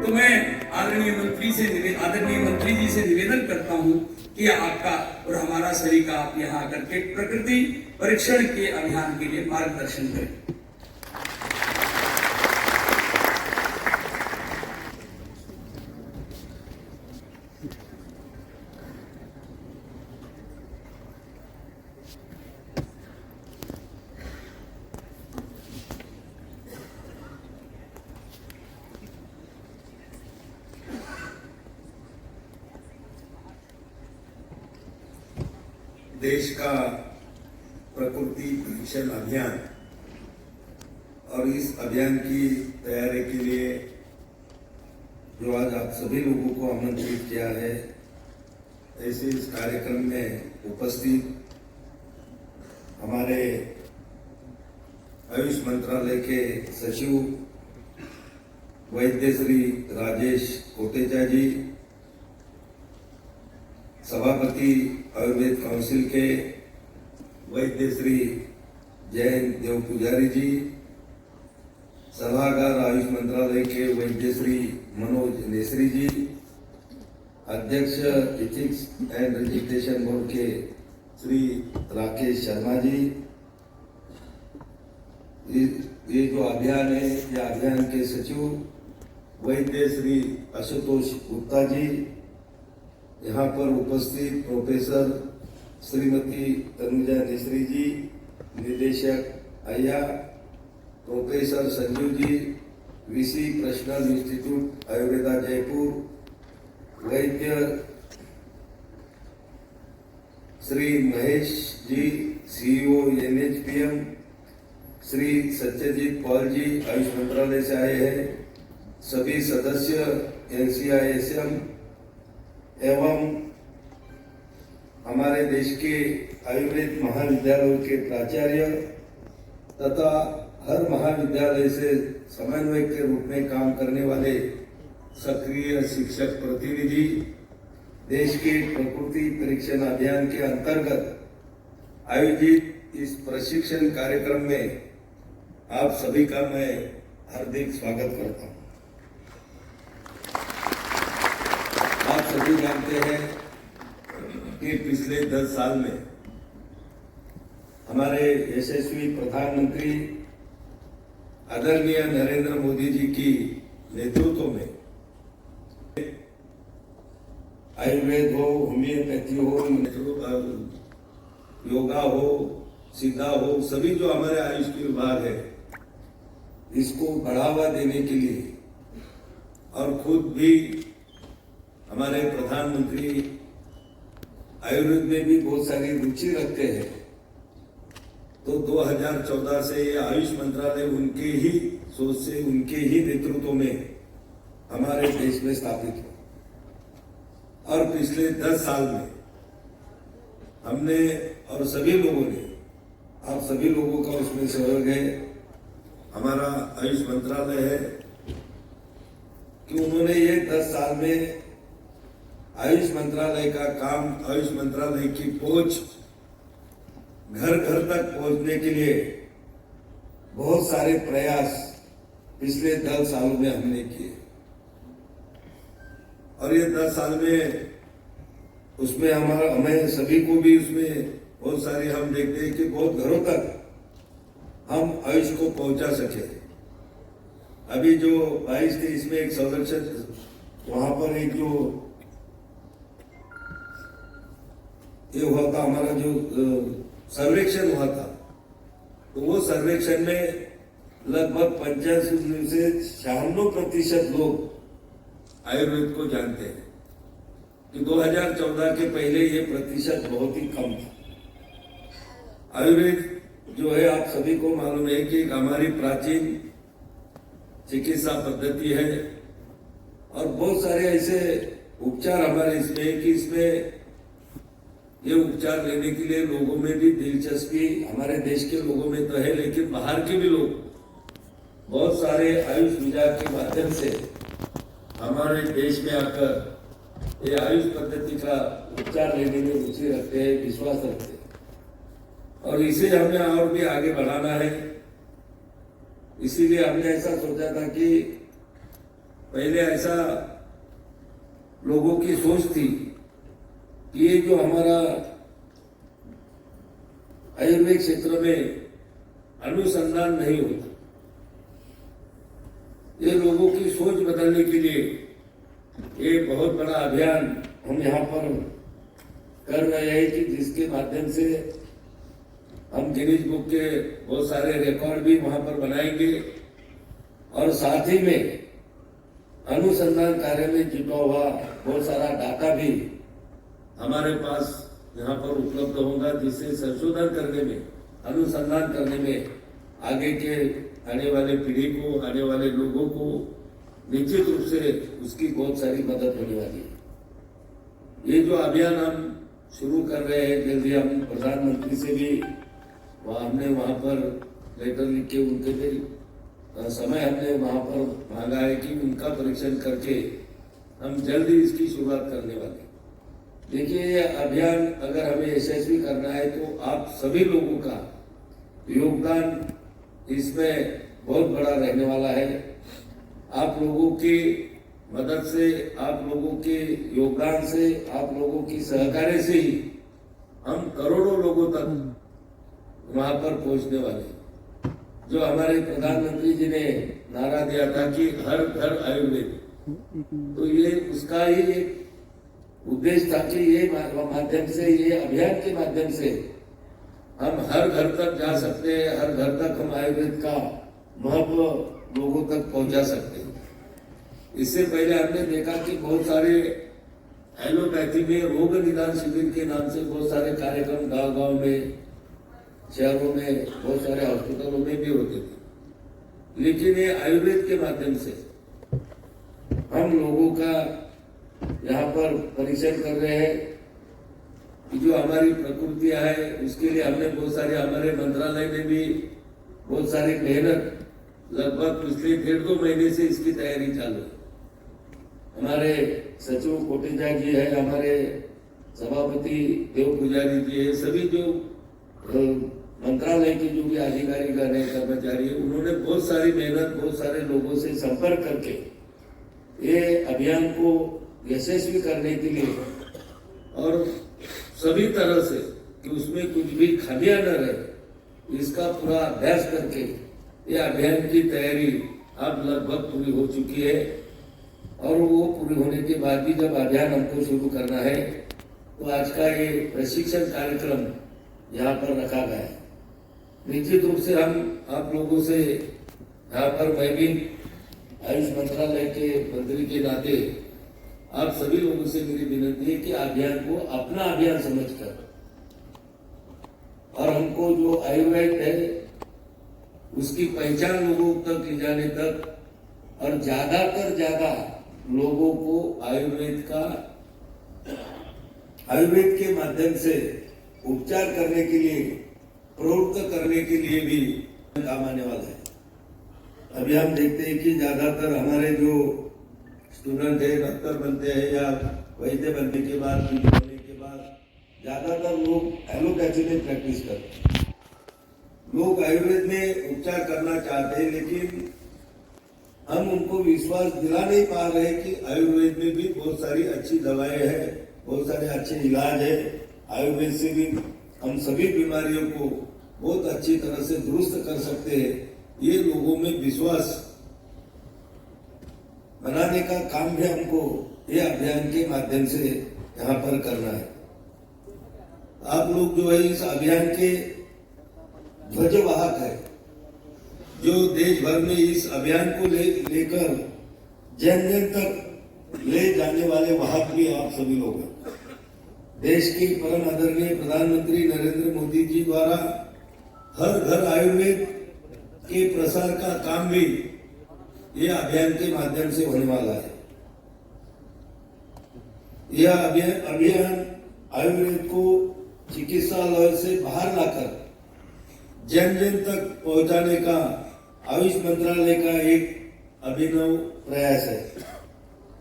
तो मैं आदरणीय मंत्री जी से निवेदन करता हूं कि आपका और हमारा सभी का आप यहाँ आकर के प्रकृति परीक्षण के अभियान के लिए मार्गदर्शन करें। देश का प्रकृति परीक्षण अभियान और इस अभियान की तैयारी के लिए जो आज आप सभी लोगों को आमंत्रित किया है, ऐसे इस कार्यक्रम में उपस्थित हमारे आयुष मंत्रालय के सचिव वैद्य श्री राजेश कोटेचा जी, सभापति आयुर्वेद काउंसिल के वैद्य श्री जयंत देव पुजारी जी, सलाहकार आयुष मंत्रालय के वैद्य श्री मनोज नेसरी जी, अध्यक्ष एथिक्स एंड रजिस्ट्रेशन बोर्ड के श्री राकेश शर्मा जी, ये जो अभियान है, ये अभियान के सचिव वैद्य श्री आशुतोष गुप्ता जी, यहाँ पर उपस्थित प्रोफेसर श्रीमती तनुजा नेसरी जी, निदेशक आया, professor Sanjeev ji, VC personal institute Ayurveda Jaipur, Vaidya Shri Mahesh ji, CEO NHPM, Shri Satyajit Paul ji Ayush मंत्रालय से आए हैं, सभी सदस्य एनसीआईएसएम एवं हमारे देश के आयुर्वेद महाविद्यालयों के प्राचार्य तथा हर महाविद्यालय से समन्वयक के रूप में काम करने वाले सक्रिय शिक्षक प्रतिनिधि, देश के प्रकृति परीक्षण अभियान के अंतर्गत आयोजित इस प्रशिक्षण कार्यक्रम में आप सभी का मैं हार्दिक स्वागत करता हूं। आप सभी जानते हैं कि पिछले 10 साल में हमारे यशस्वी प्रधानमंत्री आदरणीय नरेंद्र मोदी जी की नेतृत्व में आयुर्वेद हो, होम्योपैथी हो, योगा हो, सिद्धा हो, सभी जो हमारे आयुष के विभाग है, इसको बढ़ावा देने के लिए और खुद भी हमारे प्रधानमंत्री आयुर्वेद में भी बहुत सारी रुचि रखते हैं, तो 2014 से ये आयुष मंत्रालय उनके ही सोच से, उनके ही नेतृत्व में हमारे देश में स्थापित हुआ। और पिछले 10 साल में हमने और सभी लोगों ने, आप सभी लोगों का उसमें सहयोग है, हमारा आयुष मंत्रालय है कि उन्होंने ये 10 साल में आयुष मंत्रालय का काम, आयुष मंत्रालय की पहुंच घर घर तक पहुंचने के लिए बहुत सारे प्रयास पिछले 10 सालों में हमने किए। और ये 10 साल में उसमें हमें सभी को भी उसमें बहुत सारी, हम देखते हैं कि बहुत घरों तक हम आयुष को पहुंचा सके। अभी जो 22-23 में एक संरक्षण, वहां पर एक जो ये हुआ था, हमारा जो सर्वेक्षण हुआ था, तो वो सर्वेक्षण में लगभग 85 से 96% लोग आयुर्वेद को जानते हैं कि 2014 के पहले ये प्रतिशत बहुत ही कम था। आयुर्वेद जो है, आप सभी को मालूम है कि हमारी प्राचीन चिकित्सा पद्धति है और बहुत सारे ऐसे उपचार हमारे इसमें कि इसमें ये उपचार लेने के लिए लोगों में भी दिलचस्पी, हमारे देश के लोगों में तो है, लेकिन बाहर के भी लोग बहुत सारे आयुष विभाग के माध्यम से हमारे देश में आकर ये आयुष पद्धति का उपचार लेने में रुचि रखते हैं, विश्वास रखते हैं और इसे हमें और भी आगे बढ़ाना है। इसीलिए हमने ऐसा सोचा था कि पहले ऐसा लोगों की सोच थी कि ये जो हमारा आयुर्वेद क्षेत्र में अनुसंधान नहीं होता, ये लोगों की सोच बदलने के लिए ये बहुत बड़ा अभियान हम यहाँ पर कर रहे हैं कि जिसके माध्यम से हम गिनीज बुक के बहुत सारे रिकॉर्ड भी वहां पर बनाएंगे और साथ ही में अनुसंधान कार्य में जुटा हुआ बहुत सारा डाटा भी हमारे पास यहाँ पर उपलब्ध होगा, जिससे संशोधन करने में, अनुसंधान करने में आगे के आने वाले पीढ़ी को, आने वाले लोगों को निश्चित रूप से उसकी बहुत सारी मदद होने वाली है। ये जो अभियान हम शुरू कर रहे हैं, जल्दी हम प्रधानमंत्री से भी हमने वहाँ पर लेटर लिख के उनके भी समय हमने वहाँ पर मांगा है कि उनका परीक्षण करके हम जल्दी इसकी शुरुआत करने वाले। देखिए, ये अभियान अगर हमें यशस्वी करना है तो आप सभी लोगों का योगदान इसमें बहुत बड़ा रहने वाला है। आप लोगों की मदद से, आप लोगों के योगदान से, आप लोगों की सहकार्य से ही हम करोड़ों लोगों तक वहां पर पहुंचने वाले। जो हमारे प्रधानमंत्री जी ने नारा दिया था कि हर घर आयुर्वेद, तो ये उसका ही एक उद्देश्य था कि ये माध्यम से, ये अभियान के माध्यम से हम हर घर तक जा सकते हैं, हर घर तक हम आयुर्वेद का महत्व लोगों तक पहुंचा सकते हैं। इससे पहले हमने देखा कि बहुत सारे एलोपैथी में रोग निदान शिविर के नाम से बहुत सारे कार्यक्रम गांव-गांव में, शहरों में, बहुत सारे हॉस्पिटलों में भी होते थे, लेकिन ये आयुर्वेद के माध्यम से हम लोगों का यहाँ पर परीक्षण कर रहे हैं कि जो हमारी प्रकृतियां है उसके लिए हमने बहुत सारे, हमारे मंत्रालय ने भी बहुत सारी मेहनत, लगभग पिछले 1.5-2 महीने से इसकी तैयारी चालू है। हमारे सचिव कोटेचा जी है, हमारे सभापति देव पुजारी जी है, सभी जो मंत्रालय के जो भी अधिकारी गण है, कर्मचारी है, उन्होंने बहुत सारी मेहनत, बहुत सारे लोगों से संपर्क करके ये अभियान को यशस्वी करने के लिए और सभी तरह से कि उसमें कुछ भी खामियां न रहे, इसका पूरा अभ्यास करके ये अभियान की तैयारी अब लगभग पूरी हो चुकी है। और वो पूरी होने के बाद भी जब अभियान हमको शुरू करना है तो आज का ये प्रशिक्षण कार्यक्रम यहाँ पर रखा गया है। निश्चित रूप से हम आप लोगों से यहाँ पर, मैं भी आयुष मंत्रालय के मंत्री के नाते आप सभी लोगों से मेरी विनती है कि अभियान को अपना अभियान समझकर और हमको जो आयुर्वेद है उसकी पहचान लोगों तक ले जाने तक और ज्यादातर ज्यादा लोगों को आयुर्वेद के माध्यम से उपचार करने के लिए, प्रवृत्त करने के लिए भी काम आने वाला है। अभी हम देखते हैं कि ज्यादातर हमारे जो स्टूडेंट है, डॉक्टर बनते हैं या वैद्य बनने के बाद, पीजी बनने के बाद ज्यादातर लोग एलोपैथी में प्रैक्टिस करते हैं। लोग आयुर्वेद में उपचार करना चाहते हैं, लेकिन हम उनको विश्वास दिला नहीं पा रहे कि आयुर्वेद में भी बहुत सारी अच्छी दवाएं हैं, बहुत सारे अच्छे इलाज है। आयुर्वेद से भी हम सभी बीमारियों को बहुत अच्छी तरह से दुरुस्त कर सकते हैं। ये लोगों में विश्वास बनाने का काम भी हमको ये अभियान के माध्यम से यहाँ पर करना है। आप लोग जो है इस अभियान के ध्वजवाहक है, जो देश भर में इस अभियान को लेकर जन जन तक ले जाने वाले वाहक भी आप सभी लोग हैं। देश के परम आदरणीय प्रधानमंत्री नरेंद्र मोदी जी द्वारा हर घर आयुर्वेद के प्रसार का काम भी ये अभियान के माध्यम से होने वाला है। यह अभियान आयुर्वेद को चिकित्सालय से बाहर लाकर जन जन तक पहुंचाने का आयुष मंत्रालय का एक अभिनव प्रयास है।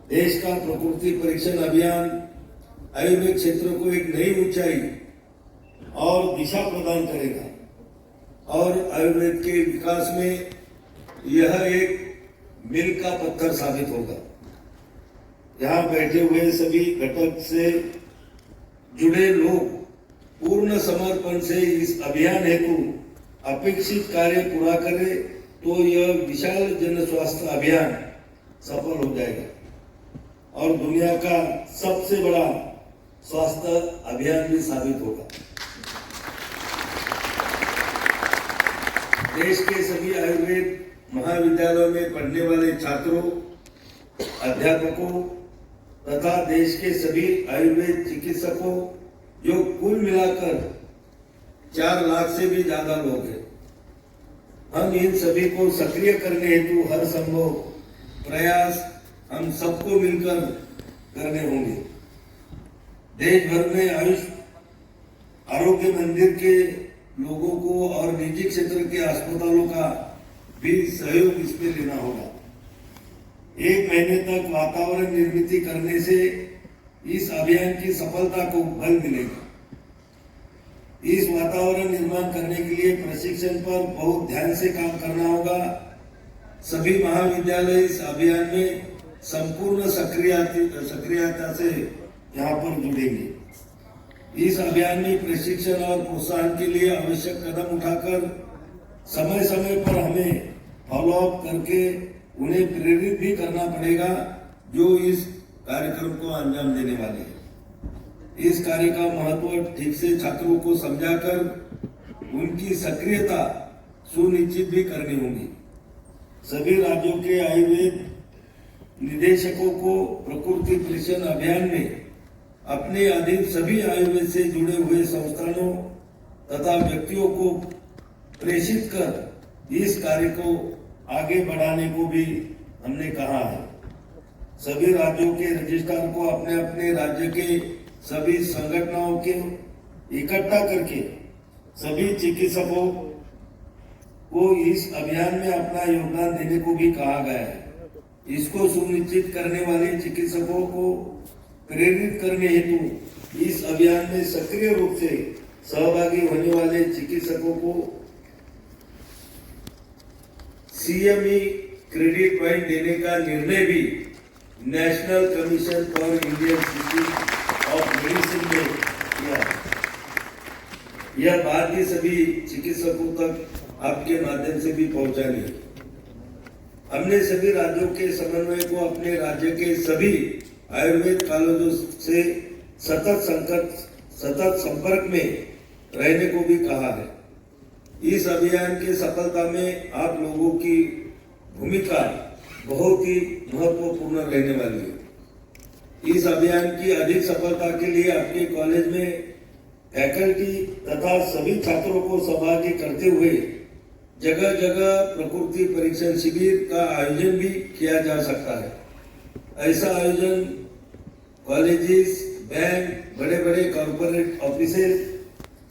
देश का प्रकृति परीक्षण अभियान आयुर्वेद क्षेत्र को एक नई ऊंचाई और दिशा प्रदान करेगा और आयुर्वेद के विकास में यह एक मील का पत्थर साबित होगा। यहाँ बैठे हुए सभी घटक से जुड़े लोग पूर्ण समर्पण से इस अभियान हेतु अपेक्षित कार्य पूरा करें तो यह विशाल जन स्वास्थ्य अभियान सफल हो जाएगा और दुनिया का सबसे बड़ा स्वास्थ्य अभियान भी साबित होगा। देश के सभी आयुर्वेद महाविद्यालयों में पढ़ने वाले छात्रों, अध्यापकों तथा देश के सभी आयुर्वेद चिकित्सकों जो कुल मिलाकर 4 लाख से भी ज्यादा लोग हैं, हम इन सभी को सक्रिय करने हेतु हर संभव प्रयास हम सबको मिलकर करने होंगे। देश भर में आयुष आरोग्य मंदिर के लोगों को और निजी क्षेत्र के अस्पतालों का भी सहयोग इसमें लेना होगा। 1 महीने तक वातावरण निर्मित करने से इस अभियान की सफलता को बल मिलेगा। इस वातावरण निर्माण करने के लिए प्रशिक्षण पर बहुत ध्यान से काम करना होगा। सभी महाविद्यालय इस अभियान में संपूर्ण सक्रियता से यहाँ पर जुड़ेंगे। इस अभियान में प्रशिक्षण और प्रोत्साहन के लिए आवश्यक कदम उठाकर समय समय पर हमें फॉलोअप करके उन्हें प्रेरित भी करना पड़ेगा जो इस कार्यक्रम को अंजाम देने वाले हैं। इस कार्य का महत्व ठीक से छात्रों को समझाकर उनकी सक्रियता सुनिश्चित भी करनी होगी। सभी राज्यों के आयुर्वेद निदेशकों को प्रकृति परीक्षण अभियान में अपने अधीन सभी आयुर्वेद से जुड़े हुए संस्थानों तथा व्यक्तियों को प्रेषित कर इस कार्य को आगे बढ़ाने को भी हमने कहा है। सभी राज्यों के रजिस्ट्रार को अपने अपने राज्य के सभी संगठनों के इकट्ठा करके सभी चिकित्सकों को इस अभियान में अपना योगदान देने को भी कहा गया है। इसको सुनिश्चित करने वाले चिकित्सकों को प्रेरित करने हेतु इस अभियान में सक्रिय रूप से सहभागी होने वाले चिकित्सकों को CME क्रेडिट पॉइंट देने का निर्णय भी national commission for Indian institute of medicine ने किया। यह बात भी सभी चिकित्सकों तक आपके माध्यम से भी पहुंचानी है। हमने सभी राज्यों के समन्वय को अपने राज्य के सभी आयुर्वेद कॉलेजों से सतत संपर्क में रहने को भी कहा है। इस अभियान की सफलता में आप लोगों की भूमिका बहुत ही महत्वपूर्ण रहने वाली है। इस अभियान की अधिक सफलता के लिए आपके कॉलेज में फैकल्टी तथा सभी छात्रों को सहभागी करते हुए जगह जगह प्रकृति परीक्षण शिविर का आयोजन भी किया जा सकता है। ऐसा आयोजन कॉलेजेस, बैंक, बड़े बड़े कॉर्पोरेट ऑफिसेस,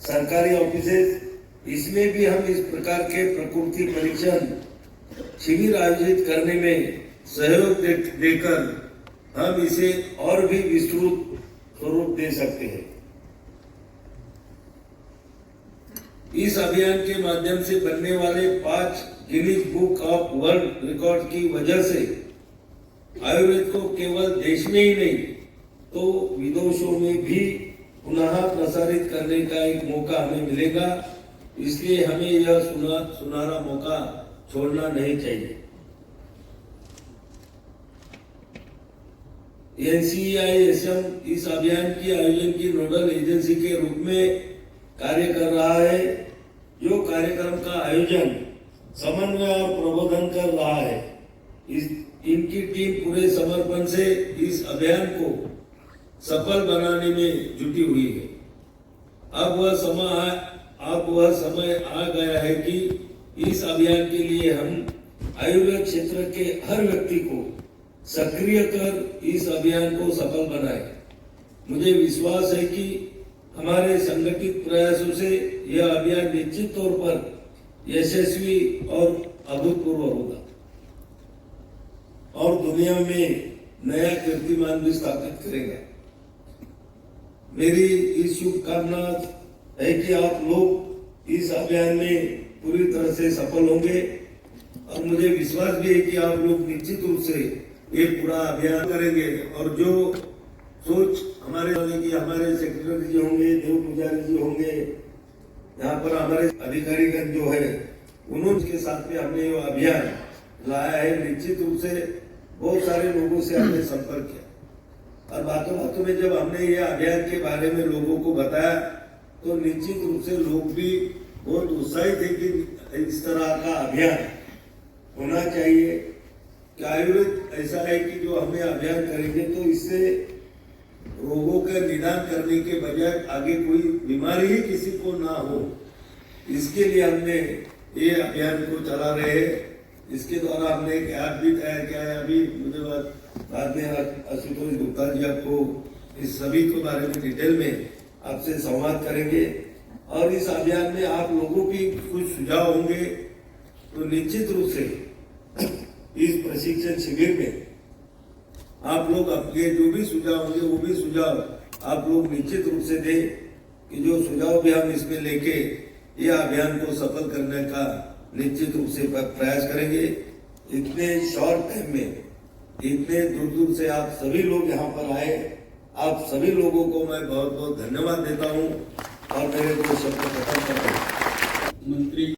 सरकारी ऑफिसेस, इसमें भी हम इस प्रकार के प्रकृति परीक्षण शिविर आयोजित करने में सहयोग देकर हम इसे और भी विस्तृत स्वरूप दे सकते हैं। इस अभियान के माध्यम से बनने वाले 5 Guinness book of world record की वजह से आयुर्वेद को केवल देश में ही नहीं तो विदेशों में भी पुनः प्रसारित करने का एक मौका हमें मिलेगा। इसलिए हमें यह सुनहरा मौका छोड़ना नहीं चाहिए। NCEISM इस अभियान की आयोजन की नोडल एजेंसी के रूप में कार्य कर रहा है, जो कार्यक्रम का आयोजन, समन्वय और प्रबंधन कर रहा है। इनकी टीम पूरे समर्पण से इस अभियान को सफल बनाने में जुटी हुई है। अब वह समय आ गया है कि इस अभियान के लिए हम आयुर्वेद क्षेत्र के हर व्यक्ति को सक्रिय कर इस अभियान को सफल बनाए। मुझे विश्वास है कि हमारे संगठित प्रयासों से यह अभियान निश्चित तौर पर यशस्वी और अभूतपूर्व होगा और दुनिया में नया कीर्तिमान भी स्थापित करेगा। मेरी इस शुभकामना है कि आप लोग इस अभियान में पूरी तरह से सफल होंगे और मुझे विश्वास भी है कि आप लोग निश्चित रूप से ये पूरा अभियान करेंगे। और जो सोच हमारे कि हमारे सेक्रेटरी जी होंगे, देव पुजारी जी होंगे, यहाँ पर हमारे अधिकारीगण जो है उनके साथ में हमने ये अभियान लाया है। निश्चित रूप से बहुत सारे लोगों से हमने संपर्क किया और बातों बातों में जब हमने ये अभियान के बारे में लोगों को बताया तो निश्चित रूप से लोग भी बहुत उत्साहित है कि इस तरह का अभियान होना चाहिए। कि आयुर्वेद ऐसा है कि जो हमें अभियान करेंगे तो इससे रोगों का निदान करने के बजाय आगे कोई बीमारी ही किसी को ना हो, इसके लिए हमने ये अभियान को चला रहे हैं। इसके द्वारा हमने एक ऐप भी तैयार किया है। अभी मुझे बाद में आशुतोष गुप्ता जी आपको इस सभी के बारे में डिटेल में आपसे संवाद करेंगे। और इस अभियान में आप लोगों की कुछ सुझाव होंगे तो निश्चित रूप से इस प्रशिक्षण शिविर में आप लोग आपके जो भी सुझाव होंगे वो भी सुझाव आप लोग निश्चित रूप से दें कि जो सुझाव भी हम इसमें लेके यह अभियान को सफल करने का निश्चित रूप से प्रयास करेंगे। इतने शॉर्ट टाइम में इतने दूर दूर से आप सभी लोग यहाँ पर आए, आप सभी लोगों को मैं बहुत बहुत धन्यवाद देता हूँ और मेरे को शब्द खत्म करता हूँ। मंत्री